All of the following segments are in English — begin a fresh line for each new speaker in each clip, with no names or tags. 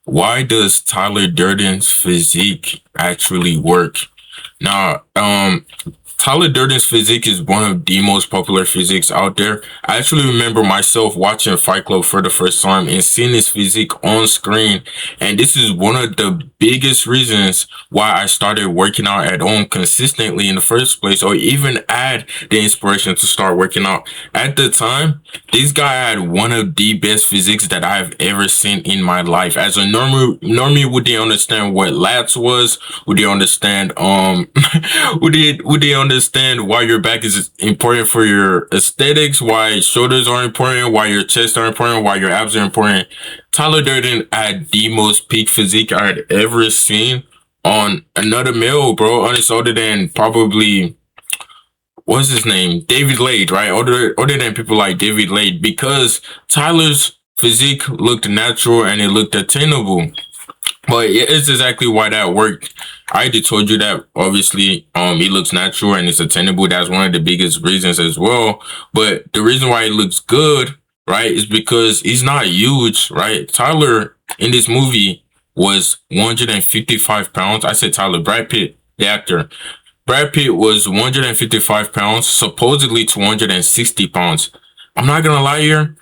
Why does Tyler Durden's physique actually work? Now, Tyler Durden's physique is one of the most popular physiques out there. I actually remember myself watching Fight Club for the first time and seeing his physique on screen. And this is one of the biggest reasons why I started working out at home consistently in the first place, or even had the inspiration to start working out. At the time, this guy had one of the best physiques that I've ever seen in my life. As a normie, would they understand what lats was? Would they understand would they understand why your back is important for your aesthetics, why shoulders are important, why your chest are important, why your abs are important? Tyler Durden had the most peak physique I had ever seen on another male, bro. Honest, other than probably what's his name, David Lade, right? Other than people like David Lade, because Tyler's physique looked natural and it looked attainable. But it's exactly why that worked. I already told you that obviously it looks natural and it's attainable. That's one of the biggest reasons as well. But the reason why it looks good, right, is because he's not huge, right? Tyler in this movie was 155 pounds. I said Tyler, Brad Pitt, the actor. Brad Pitt was 155 pounds, supposedly 260 pounds. I'm not gonna lie here,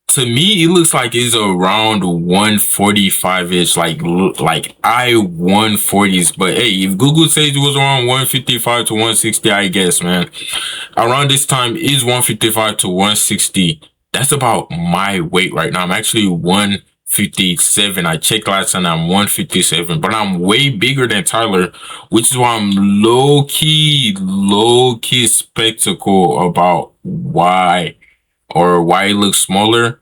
to me, it looks like it's around 145-ish, like I 140s. But hey, if Google says it was around 155 to 160, I guess, man. Around this time is 155 to 160. That's about my weight right now. I'm actually 157. I checked last time, I'm 157, but I'm way bigger than Tyler, which is why I'm low key spectacle about why it looks smaller.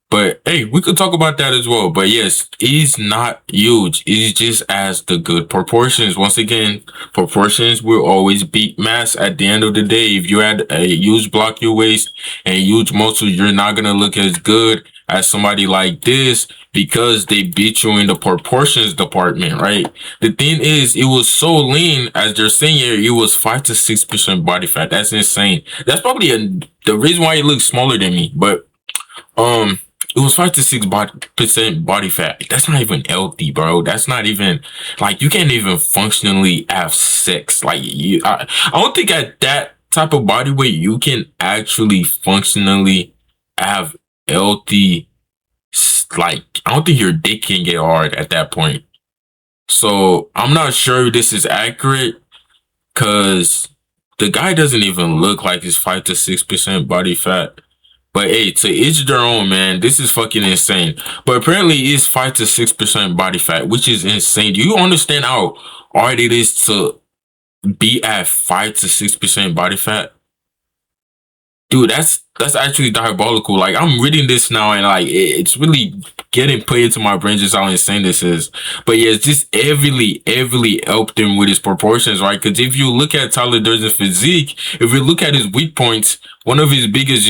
But hey, we could talk about that as well. But yes, he's not huge. He's just as the good proportions. Once again, proportions will always beat mass at the end of the day. If you had a huge block your waist and huge muscles, you're not gonna look as good as somebody like this because they beat you in the proportions department, right? The thing is, it was so lean, as they're saying here, it was 5 to 6% body fat. That's insane. That's probably the reason why he looks smaller than me. But um, it was 5 to 6% body fat. That's not even healthy, bro. That's not even like you can't even functionally have sex. Like I don't think at that type of body weight you can actually functionally have healthy. Like I don't think your dick can get hard at that point. So I'm not sure if this is accurate because the guy doesn't even look like he's 5 to 6% body fat. But hey, to each their own, man. This is fucking insane. But apparently it's 5 to 6% body fat, which is insane. Do you understand how hard it is to be at 5 to 6% body fat? Dude, that's actually diabolical. Like I'm reading this now and like it's really getting put into my brain just how insane this is. But yeah, it's just heavily helped him with his proportions, right? Because if you look at Tyler Durden's physique, if you look at his weak points, one of his biggest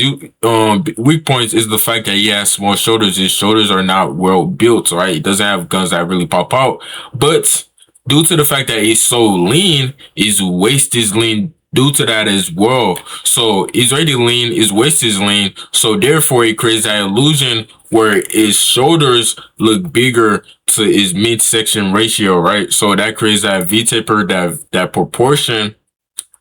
weak points is the fact that he has small shoulders. His shoulders are not well built, right? He doesn't have guns that really pop out. But due to the fact that he's so lean, his waist is lean due to that as well. So he's already lean, his waist is lean, so therefore it creates that illusion where his shoulders look bigger to his midsection ratio, right? So that creates that V-taper, that proportion.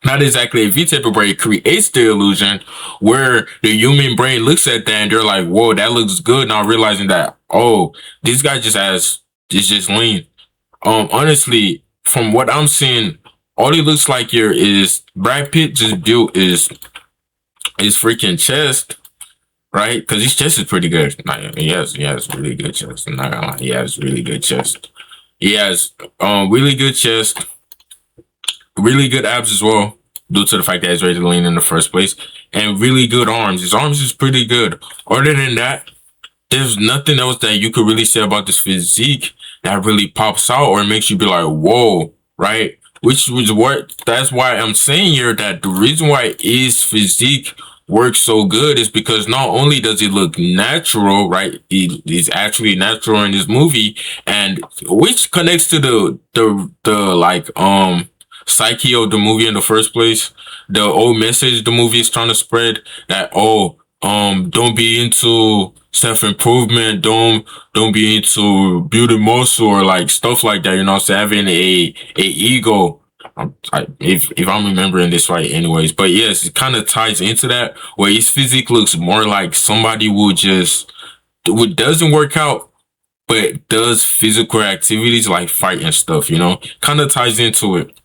Not exactly a V-taper, but it creates the illusion where the human brain looks at that and they're like, whoa, that looks good. Not realizing that, oh, this guy is just lean. Honestly, from what I'm seeing, all he looks like here is Brad Pitt just built his freaking chest, right? Because his chest is pretty good. Like, he has really good chest. I'm not gonna lie, he has really good chest. He has really good chest, really good abs as well, due to the fact that he's ready to lean in the first place, and really good arms. His arms is pretty good. Other than that, there's nothing else that you could really say about this physique that really pops out or makes you be like, whoa, right? Which was what, that's why I'm saying here that the reason why his physique works so good is because not only does he look natural, right? He's actually natural in this movie, and which connects to the like psyche of the movie in the first place. The old message the movie is trying to spread that, oh, don't be into self-improvement. Don't be into building muscle or like stuff like that, you know. So having a ego. If I'm remembering this right, anyways, but yes, it kind of ties into that where his physique looks more like somebody who doesn't work out but does physical activities like fight and stuff, you know, kind of ties into it.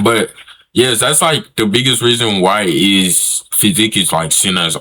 But yes, that's like the biggest reason why is physique is like seen as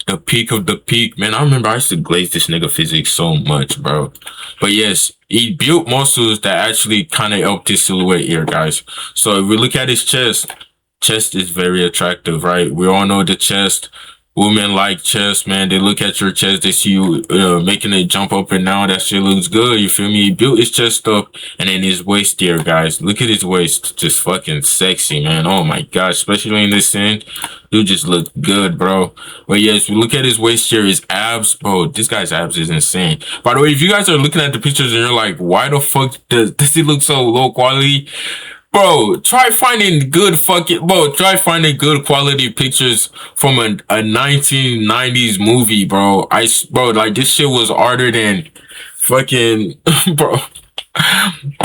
the peak of the peak. Man, I remember I used to glaze this nigga physique so much, bro. But yes, he built muscles that actually kind of helped his silhouette here, guys. So if we look at his chest, chest is very attractive, right? We all know the chest. Women like chest, man. They look at your chest, they see you making it jump up and down. That shit looks good. You feel me? He built his chest up, and then his waist here, guys. Look at his waist, just fucking sexy, man. Oh my gosh, especially in this scene, dude just look good, bro. But yes, we look at his waist here, his abs, bro. This guy's abs is insane. By the way, if you guys are looking at the pictures and you're like, why the fuck does he look so low quality? Bro, try finding good quality pictures from a 1990s movie, bro. Bro, like this shit was harder than fucking, bro.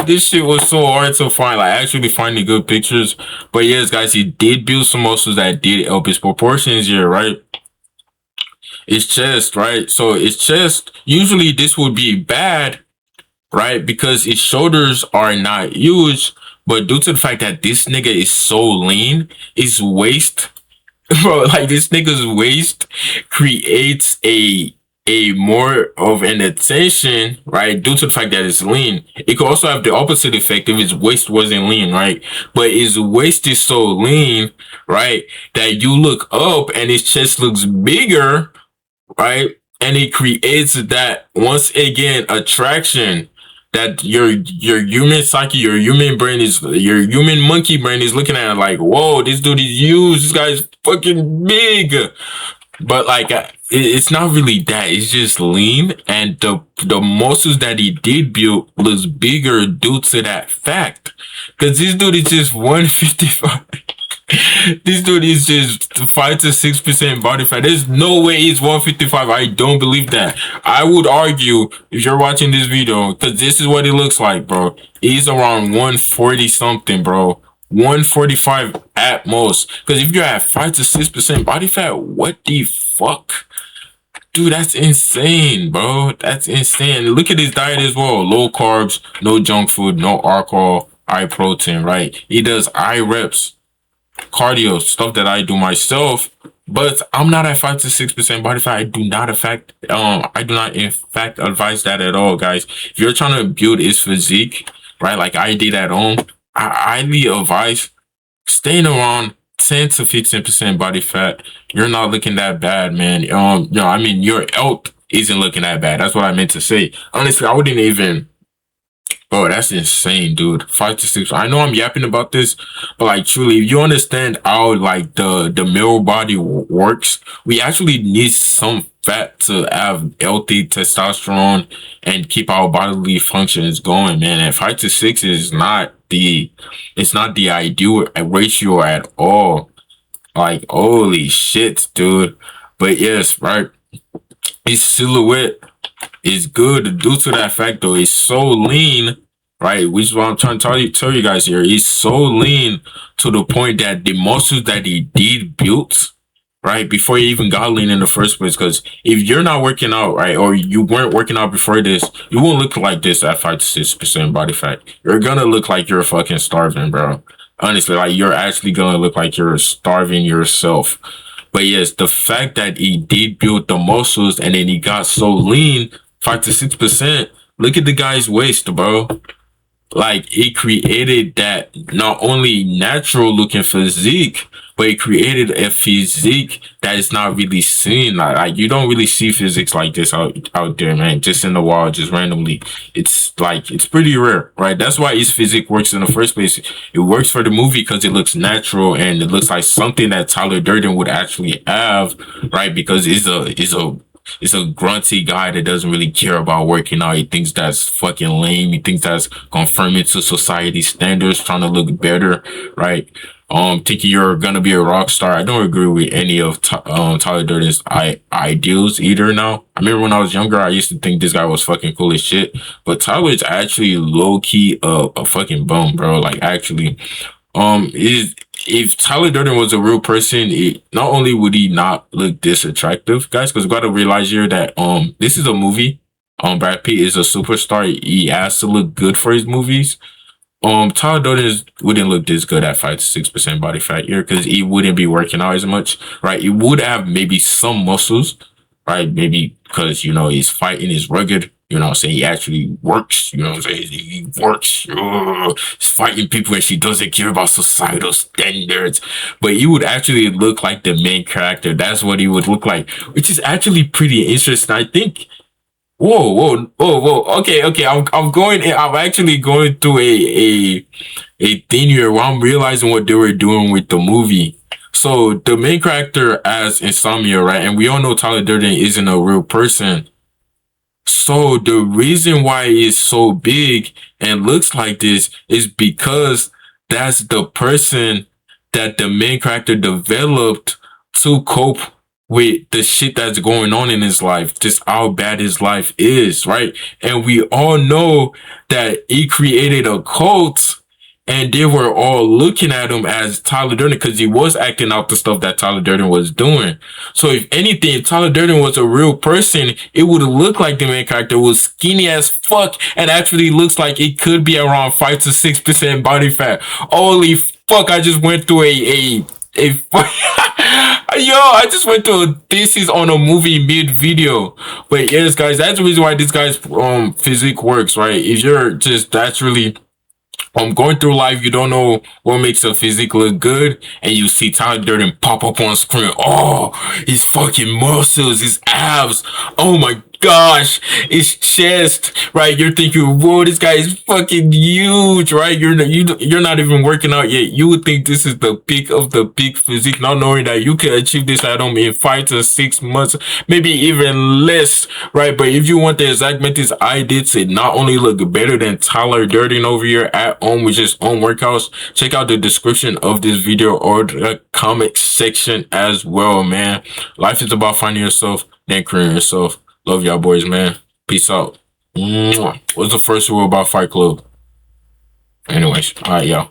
This shit was so hard to find, like actually finding good pictures. But yes, guys, he did build some muscles that did help his proportions here, right? His chest, right? So his chest, usually this would be bad, right? Because his shoulders are not huge, but due to the fact that this nigga is so lean, his waist, bro, like this nigga's waist creates a more of an attention, right? Due to the fact that it's lean. It could also have the opposite effect if his waist wasn't lean, right? But his waist is so lean, right, that you look up and his chest looks bigger, right? And it creates that once again attraction that your human psyche, your human monkey brain is looking at it like, whoa, this dude is huge, this guy's fucking big. But like it's not really that. It's just lean, and the muscles that he did build was bigger due to that fact. Cause this dude is just 155. This dude is just 5 to 6% body fat. There's no way he's 155. I don't believe that. I would argue if you're watching this video, because this is what it looks like, bro. He's around 140 something, bro. 145 at most. Because if you're at 5 to 6% body fat, what the fuck? Dude, that's insane, bro. That's insane. Look at his diet as well. Low carbs, no junk food, no alcohol, high protein, right? He does high reps cardio stuff that I do myself, but I'm not at 5 to 6% body fat. I do not in fact advise that at all, guys. If you're trying to build his physique, right, like I did at home, I highly advise staying around 10 to 15% body fat. You're not looking that bad, man. I mean, your health isn't looking that bad. That's what I meant to say. Honestly, I wouldn't even. Bro, that's insane, dude. 5 to 6. I know I'm yapping about this, but like truly, if you understand how like the male body works, we actually need some fat to have healthy testosterone and keep our bodily functions going, man. And 5 to 6 is it's not the ideal ratio at all. Like, holy shit, dude. But yes, right. His silhouette is good due to that fact though. He's so lean, right? Which is what I'm trying to tell you guys here. He's so lean to the point that the muscles that he did built, right, before he even got lean in the first place. Because if you're not working out, right, or you weren't working out before this, you won't look like this at 5 to 6% body fat. You're gonna look like you're fucking starving, bro. Honestly, like you're actually gonna look like you're starving yourself. But yes, the fact that he did build the muscles and then he got so lean, 5 to 6%. Look at the guy's waist, bro. Like it created that not only natural looking physique, but it created a physique that is not really seen. Like you don't really see physiques like this out there, man. Just in the wild, just randomly. It's pretty rare, right? That's why his physique works in the first place. It works for the movie because it looks natural and it looks like something that Tyler Durden would actually have, right? Because it's a grunty guy that doesn't really care about working out. He thinks that's fucking lame. He thinks that's conforming to society standards, trying to look better, right? thinking you're gonna be a rock star. I don't agree with any of Tyler Durden's ideals either. Now, I remember when I was younger, I used to think this guy was fucking cool as shit, but Tyler's actually low key a fucking bum, bro. Like actually, is if Tyler Durden was a real person, not only would he not look this attractive, guys, because we got to realize here that this is a movie. Brad Pitt is a superstar. He has to look good for his movies. Tyler Durden wouldn't look this good at 5 to 6% body fat here because he wouldn't be working out as much, right? He would have maybe some muscles, right? Maybe because he's fighting, he's rugged. You know what I'm saying? He actually works. You know what I'm saying? He works. He's fighting people and she doesn't care about societal standards. But he would actually look like the main character. That's what he would look like, which is actually pretty interesting. I think. Whoa, whoa, whoa, whoa. Okay, okay. I'm actually going through a thing here where I'm realizing what they were doing with the movie. So the main character as Insomnia, right? And we all know Tyler Durden isn't a real person. So the reason why it's so big and looks like this is because that's the person that the main character developed to cope with the shit that's going on in his life, just how bad his life is, right? And we all know that he created a cult and they were all looking at him as Tyler Durden because he was acting out the stuff that Tyler Durden was doing. So if anything, if Tyler Durden was a real person, it would look like the main character was skinny as fuck and actually looks like it could be around 5 to 6% body fat. Holy fuck, I just went through a yo, I just went to a thesis on a movie mid video. But yes, guys, that's the reason why this guy's physique works, right? If you're just naturally going through life, you don't know what makes a physique look good, and you see Tyler Durden pop up on screen. Oh, his fucking muscles, his abs. Oh my gosh, his chest. Right? You're thinking, whoa, this guy is fucking huge. Right? You're not even working out yet. You would think this is the peak of the peak physique, not knowing that you can achieve this at home in 5 to 6 months, maybe even less. Right? But if you want the exact methods I did to not only look better than Tyler Durden over here at home with his own workouts, check out the description of this video or the comment section as well, man. Life is about finding yourself, then creating yourself. Love y'all boys, man. Peace out. Mwah. What's the first rule about Fight Club? Anyways, all right, y'all.